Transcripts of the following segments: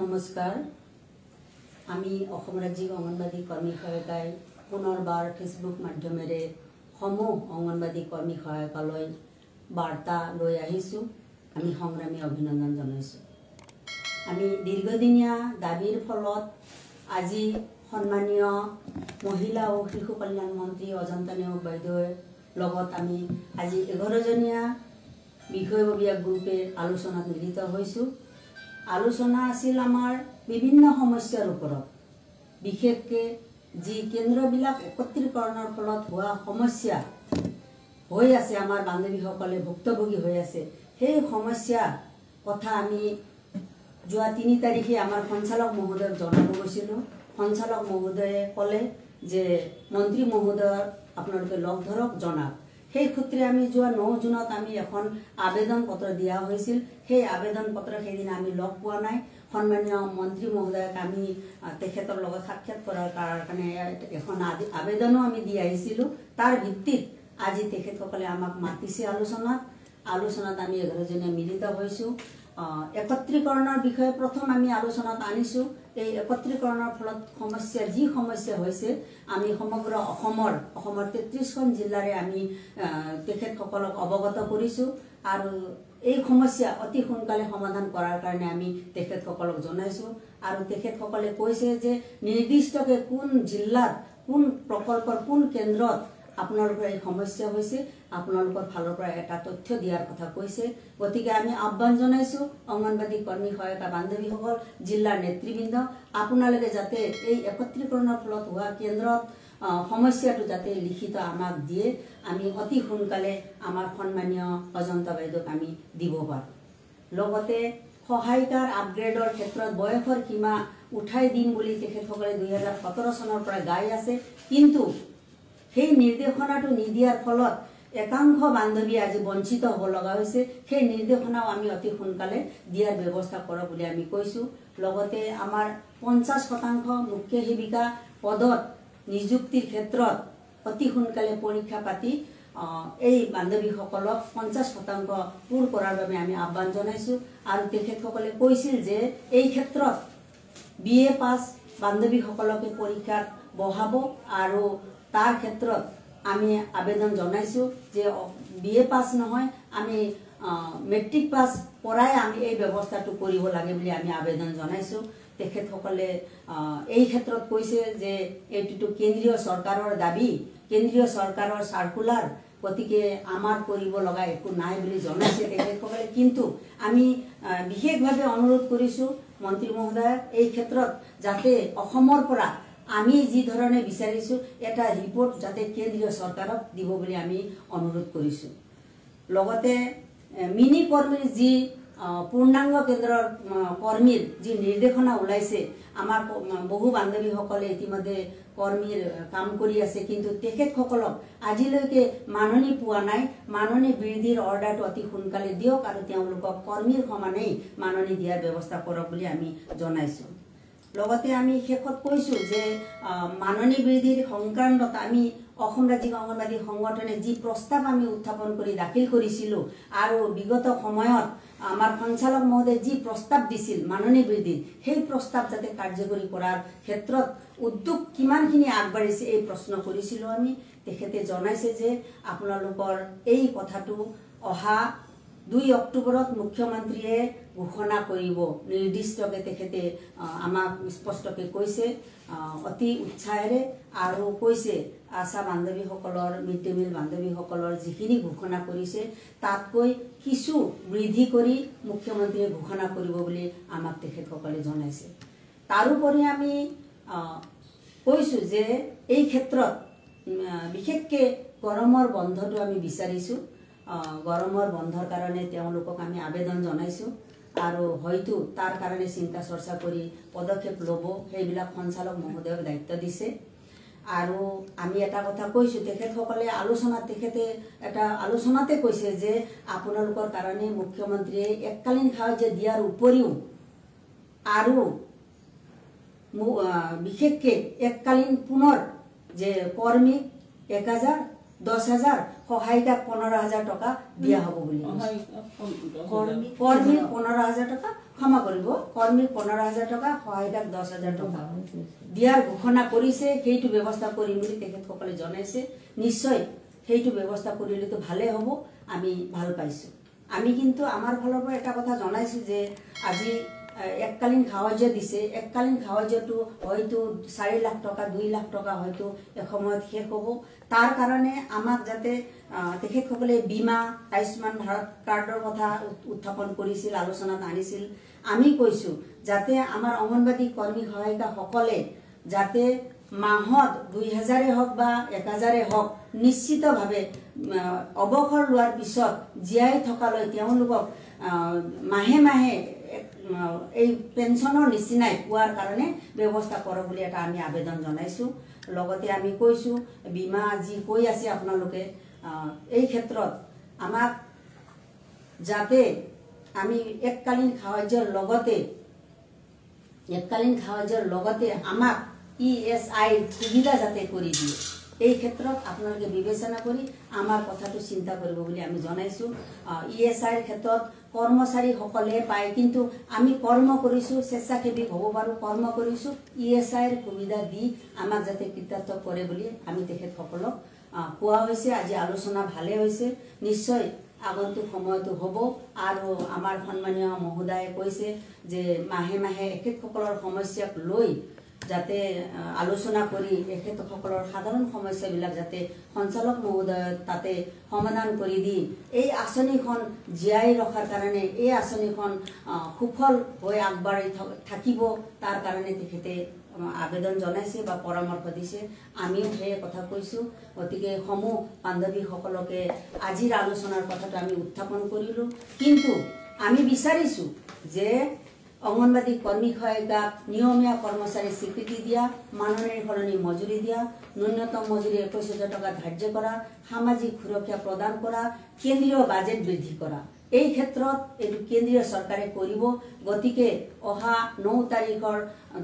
নমস্কাৰ আমি অসম ৰাজ্যিক অঙ্গনবাদী কৰ্মী সহায়িকাই পুনৰবাৰ ফেচবুক মাধ্যমেৰে সমূহ অঙ্গনবাদী কৰ্মী সহায়িকালৈ বাৰ্তা লৈ আহিছো। আমি সংগ্ৰামী অভিনন্দন জনাইছো। আমি দীৰ্ঘদিনীয়া দাবীৰ ফলত আজি সন্মানীয় মহিলা ও শিশু কল্যাণ মন্ত্ৰী অজন্তা নেওগ বাইদেউৰ লগত আমি আজি 11 জনীয়া বিষয়ববীয়া গ্ৰুপে আলোচনাত মিলিত হৈছো। আলোচনা আছিল আমাৰ বিভিন্ন সমস্যাৰ ওপৰত, বিশেষকৈ যি কেন্দ্ৰবিলাক একত্ৰীকৰণৰ ফলত হোৱা সমস্যা হৈ আছে, আমাৰ বান্ধৱীসকলে ভুক্তভোগী হৈ আছে, সেই সমস্যা কথা আমি যোৱা 3 তাৰিখে আমাৰ সঞ্চালক মহোদয়ক জনাব গৈছিলোঁ। সঞ্চালক মহোদয়ে ক'লে যে মন্ত্ৰী মহোদয়ক আপোনালোকে লগ ধৰক, জনাওক। সেই সূত্ৰে আমি যোৱা 9 জুনত আমি এখন আবেদন পত্ৰ দিয়া হৈছিল। সেই আবেদন পত্ৰ সেইদিনা আমি লগ পোৱা নাই। সন্মানীয় মন্ত্ৰী মহোদয়ক আমি তেখেতৰ লগত সাক্ষাৎ কৰাৰ কাৰণে এখন আবেদনো আমি দি আহিছিলোঁ। তাৰ ভিত্তিত আজি তেখেতসকলে আমাক মাতিছে আলোচনাত আমি 11 জনীয়ে মিলিত হৈছোঁ। একত্ৰীকৰণৰ বিষয়ে প্ৰথম আমি আলোচনাত আনিছোঁ। এই একত্ৰীকৰণৰ ফলত যি সমস্যা হৈছে, আমি সমগ্ৰ অসমৰ 33খন জিলাৰে আমি তেখেতসকলক অৱগত কৰিছোঁ আৰু এই সমস্যা অতি সোনকালে সমাধান কৰাৰ কাৰণে আমি তেখেতসকলক জনাইছোঁ। আৰু তেখেতসকলে কৈছে যে নিৰ্দিষ্টকৈ কোন জিলাত কোন প্ৰকল্পৰ কোন কেন্দ্ৰত আপোনালোকৰ এই সমস্যা হৈছে, আপোনালোকৰ ফালৰ পৰা এটা তথ্য দিয়াৰ কথা কৈছে। গতিকে আমি আহ্বান জনাইছোঁ অঙ্গনবাদী কৰ্মী সহায়িকা বান্ধৱীসকল, জিলাৰ নেতৃবৃন্দ, আপোনালোকে যাতে এই একত্ৰীকৰণৰ ফলত হোৱা কেন্দ্ৰত সমস্যাটো যাতে লিখিত আমাক দিয়ে, আমি অতি সোনকালে আমাৰ সন্মানীয় অজন্তা বাইদেউক আমি দিব পাৰোঁ। লগতে সহায়িকাৰ আপগ্ৰেডৰ ক্ষেত্ৰত বয়সৰ সীমা উঠাই দিম বুলি তেখেতসকলে 2017 চনৰ পৰা গাই আছে, কিন্তু সেই নিৰ্দেশনাটো নিদিয়াৰ ফলত একাংশ বান্ধৱী আজি বঞ্চিত হ'ব লগা হৈছে। সেই নিৰ্দেশনাও আমি অতি সোনকালে দিয়াৰ ব্যৱস্থা কৰক বুলি আমি কৈছোঁ। লগতে আমাৰ 50% মুখ্য সেৱিকা পদত নিযুক্তিৰ ক্ষেত্ৰত অতি সোনকালে পৰীক্ষা পাতি এই বান্ধৱীসকলক 50% পূৰ কৰাৰ বাবে আমি আহ্বান জনাইছোঁ। আৰু তেখেতসকলে কৈছিল যে এই ক্ষেত্ৰত BA পাছ বান্ধৱীসকলকে পৰীক্ষাত বহাব আৰু তাৰ ক্ষেত্ৰত আমি আবেদন জনাইছোঁ যে BA পাছ নহয়, আমি মেট্ৰিক পাছ পৰাই আমি এই ব্যৱস্থাটো কৰিব লাগে বুলি আমি আবেদন জনাইছোঁ। তেখেতসকলে এই ক্ষেত্ৰত কৈছে যে এইটো কেন্দ্ৰীয় চৰকাৰৰ দাবী, কেন্দ্ৰীয় চৰকাৰৰ চাৰ্কুলাৰ, গতিকে আমাৰ কৰিব লগা একো নাই বুলি জনাইছে তেখেতসকলে। কিন্তু আমি বিশেষভাৱে অনুৰোধ কৰিছোঁ মন্ত্ৰী মহোদয়ক এই ক্ষেত্ৰত যাতে অসমৰ পৰা আমি যি ধৰণে বিচাৰিছোঁ এটা ৰিপৰ্ট যাতে কেন্দ্ৰীয় চৰকাৰক দিব বুলি আমি অনুৰোধ কৰিছোঁ। লগতে মিনি কৰ্মীৰ যি পূৰ্ণাংগ কেন্দ্ৰৰ কৰ্মীৰ যি নিৰ্দেশনা ওলাইছে, আমাৰ বহু বান্ধৱীসকলে ইতিমধ্যে কৰ্মীৰ কাম কৰি আছে, কিন্তু তেখেতসকলক আজিলৈকে মাননি পোৱা নাই। মাননি বৃদ্ধিৰ অৰ্ডাৰটো অতি সোনকালে দিয়ক আৰু তেওঁলোকক কৰ্মীৰ সমানেই মাননি দিয়াৰ ব্যৱস্থা কৰক বুলি আমি জনাইছোঁ। লগতে আমি শেষত কৈছোঁ যে মাননি বৃদ্ধিৰ সংক্ৰান্তত আমি অসম ৰাজ্যিক অঙ্গনবাদী সংগঠনে যি প্ৰস্তাৱ আমি উত্থাপন কৰি দাখিল কৰিছিলোঁ আৰু বিগত সময়ত আমাৰ সঞ্চালক মহোদয়ে যি প্ৰস্তাৱ দিছিল মাননি বৃদ্ধিৰ, সেই প্ৰস্তাৱ যাতে কাৰ্যকৰী কৰাৰ ক্ষেত্ৰত উদ্যোগ কিমানখিনি আগবাঢ়িছে এই প্ৰশ্ন কৰিছিলোঁ আমি। তেখেতে জনাইছে যে আপোনালোকৰ এই কথাটো অহা 2 অক্টোবৰত মুখ্যমন্ত্ৰীয়ে ঘোষণা কৰিব নিৰ্দিষ্টকৈ, তেখেতে আমাক স্পষ্টকৈ কৈছে অতি উৎসাহেৰে, আৰু কৈছে আশা বান্ধৱীসকলৰ, মিড ডে মিল বান্ধৱীসকলৰ যিখিনি ঘোষণা কৰিছে তাতকৈ কিছু বৃদ্ধি কৰি মুখ্যমন্ত্ৰীয়ে ঘোষণা কৰিব বুলি আমাক তেখেতসকলে জনাইছে। তাৰোপৰি আমি কৈছোঁ যে এই ক্ষেত্ৰত বিশেষকৈ গৰমৰ বন্ধটো আমি বিচাৰিছোঁ। গৰমৰ বন্ধৰ কাৰণে তেওঁলোকক আমি আবেদন জনাইছোঁ আৰু হয়তো তাৰ কাৰণে চিন্তা চৰ্চা কৰি পদক্ষেপ ল'ব, সেইবিলাক সঞ্চালক মহোদয়ক দায়িত্ব দিছে। আৰু আমি এটা কথা কৈছোঁ, তেখেতসকলে আলোচনাতে কৈছে যে আপোনালোকৰ কাৰণে মুখ্যমন্ত্ৰীয়ে এককালীন সাহায্য দিয়াৰ উপৰিও আৰু বিশেষকৈ এককালীন পুনৰ যে কৰ্মী 1000, 10,000, সহায়িকাক 15,000 টকা দিয়া হ'ব বুলি, কৰ্মী 15,000 টকা, ক্ষমা কৰিব, কৰ্মীক 15,000 টকা, সহায়িকাক 10,000 টকা দিয়াৰ ঘোষণা কৰিছে। সেইটো ব্যৱস্থা কৰিম বুলি তেখেতসকলে জনাইছে। নিশ্চয় সেইটো ব্যৱস্থা কৰিলেতো ভালেই হ'ব, আমি ভাল পাইছোঁ। আমি কিন্তু আমাৰ ফালৰ পৰা এটা কথা জনাইছোঁ যে আজি এককালীন সাহায্য দিছে। এককালীন সাহায্যটো হয়তো 4 লাখ টকা 2 লাখ টকা হয়তো এসময়ত শেষ হ'ব। তাৰ কাৰণে আমাক যাতে তেখেতসকলে বীমা আয়ুষ্মান ভাৰত কাৰ্ডৰ কথা উত্থাপন কৰিছিল, আলোচনাত আনিছিল। আমি কৈছোঁ যাতে আমাৰ অংগনবাদী কৰ্মী সহায়িকাসকলে যাতে মাহত 2,000 হওক বা 1,000 হওক নিশ্চিতভাৱে অৱসৰ লোৱাৰ পিছত জীয়াই থকালৈ তেওঁলোকক মাহে মাহে এই পেঞ্চনৰ নিচিনাই পোৱাৰ কাৰণে ব্যৱস্থা কৰক বুলি এটা আমি আবেদন জনাইছোঁ। লগতে আমি কৈছোঁ বীমা যি কৈ আছে আপোনালোকে, এই ক্ষেত্ৰত আমাক যাতে আমি এককালীন সাহায্যৰ লগতে আমাক ESI সুবিধা যাতে কৰি দিয়ে, এই ক্ষেত্ৰত আপোনালোকে বিবেচনা কৰি আমাৰ কথাটো চিন্তা কৰিব বুলি আমি জনাইছোঁ। ESIৰ ক্ষেত্ৰত কৰ্মচাৰীসকলে পায়, কিন্তু আমি কৰ্ম কৰিছোঁ, স্বেচ্ছাসেৱী হ'ব পাৰোঁ, কৰ্ম কৰিছোঁ, ESIৰ সুবিধা দি আমাক যাতে কৃতাৰ্থ কৰে বুলি আমি তেখেতসকলক কোৱা হৈছে। আজি আলোচনা ভালে হৈছে, নিশ্চয় আগন্তুক সময়টো হ'ব। আৰু আমাৰ সন্মানীয় মহোদয়ে কৈছে যে মাহে মাহে এখেতসকলৰ সমস্যাক লৈ যাতে আলোচনা কৰি এখেতসকলৰ সাধাৰণ সমস্যাবিলাক যাতে সঞ্চালক মহোদয় তাতে সমাধান কৰি দি এই আঁচনিখন জীয়াই ৰখাৰ কাৰণে, এই আঁচনিখন সুফল হৈ আগবাঢ়ি থাকিব, তাৰ কাৰণে তেখেতে আবেদন জনাইছে বা পৰামৰ্শ দিছে। আমিও সেই কথা কৈছোঁ। গতিকে সমূহ বান্ধৱীসকলকে আজিৰ আলোচনাৰ কথাটো আমি উত্থাপন কৰিলোঁ, কিন্তু আমি বিচাৰিছোঁ যে অংগনবাদী কৰ্মী সহায়িকাক নিয়মীয়া কৰ্মচাৰী স্বীকৃতি দিয়া, মাননিৰ সলনি মজুৰি দিয়া, ন্যূনতম মজুৰি 21,000 টকা ধাৰ্য কৰা, সামাজিক সুৰক্ষা প্ৰদান কৰা, কেন্দ্ৰীয় বাজেট বৃদ্ধি কৰা। এই ক্ষেত্ৰত এইটো কেন্দ্ৰীয় চৰকাৰে কৰিব। গতিকে অহা 9 তাৰিখৰ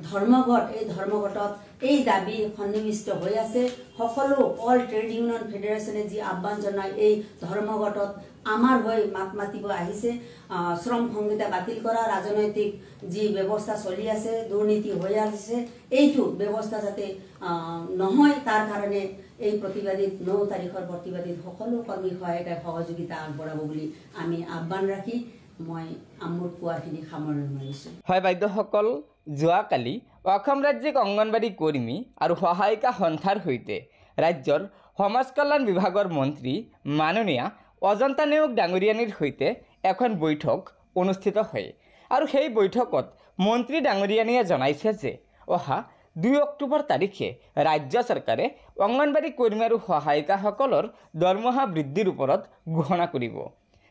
ধৰ্মঘট, এই ধৰ্মঘটত এই দাবী সন্নিৱিষ্ট হৈ আছে। সকলো অল ট্ৰেড ইউনিয়ন ফেডাৰেশ্যনে যি আহ্বান জনায় এই ধৰ্মঘটত আমাৰ হৈ মাত মাতিব আহিছে। শ্ৰম সংহিতা বাতিল কৰা, ৰাজনৈতিক যি ব্যৱস্থা চলি আছে, দুৰ্নীতি হৈ আছে, এইটো ব্যৱস্থা যাতে নহয়, তাৰ কাৰণে এই প্ৰতিবাদীত 9 তাৰিখৰ প্ৰতিবাদীত সকলো কৰ্মী সহায়িকাই সহযোগিতা আগবঢ়াব বুলি আমি আহ্বান ৰাখি মই মোৰ কোৱাখিনি সামৰণি মাৰিছোঁ। হয় বাইদেউসকল, যোৱাকালি অসম ৰাজ্যিক অংগনবাদী কৰ্মী আৰু সহায়িকা সন্থাৰ সৈতে ৰাজ্যৰ সমাজ কল্যাণ বিভাগৰ মন্ত্ৰী মাননীয়া অজন্তা নেওগ ডাঙৰীয়ানীৰ সৈতে এখন বৈঠক অনুষ্ঠিত হয়। আৰু সেই বৈঠকত মন্ত্ৰী ডাঙৰীয়ানীয়ে জনাইছে যে অহা 2 অক্টোবৰ তাৰিখে ৰাজ্য চৰকাৰে অংগনবাদী কৰ্মী আৰু সহায়িকাসকলৰ দৰমহা বৃদ্ধিৰ ওপৰত ঘোষণা কৰিব।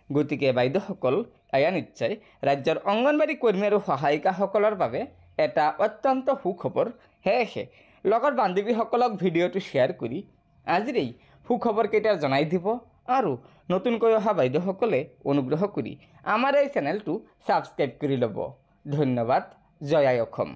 গতিকে বাইদেউসকল, এয়া নিশ্চয় ৰাজ্যৰ অংগনবাদী কৰ্মী আৰু সহায়িকাসকলৰ বাবে এটা অত্যন্ত সুখবৰ। সেয়েহে লগৰ বান্ধৱীসকলক ভিডিঅ'টো শ্বেয়াৰ কৰি আজিৰ এই সুখবৰকেইটা জনাই দিব। আৰু নতুনকৈ অহা বাইদেউসকলে অনুগ্ৰহ কৰি আমাৰ এই চেনেলটো ছাবস্ক্ৰাইব কৰি ল'ব। ধন্যবাদ। জয় আই অসম।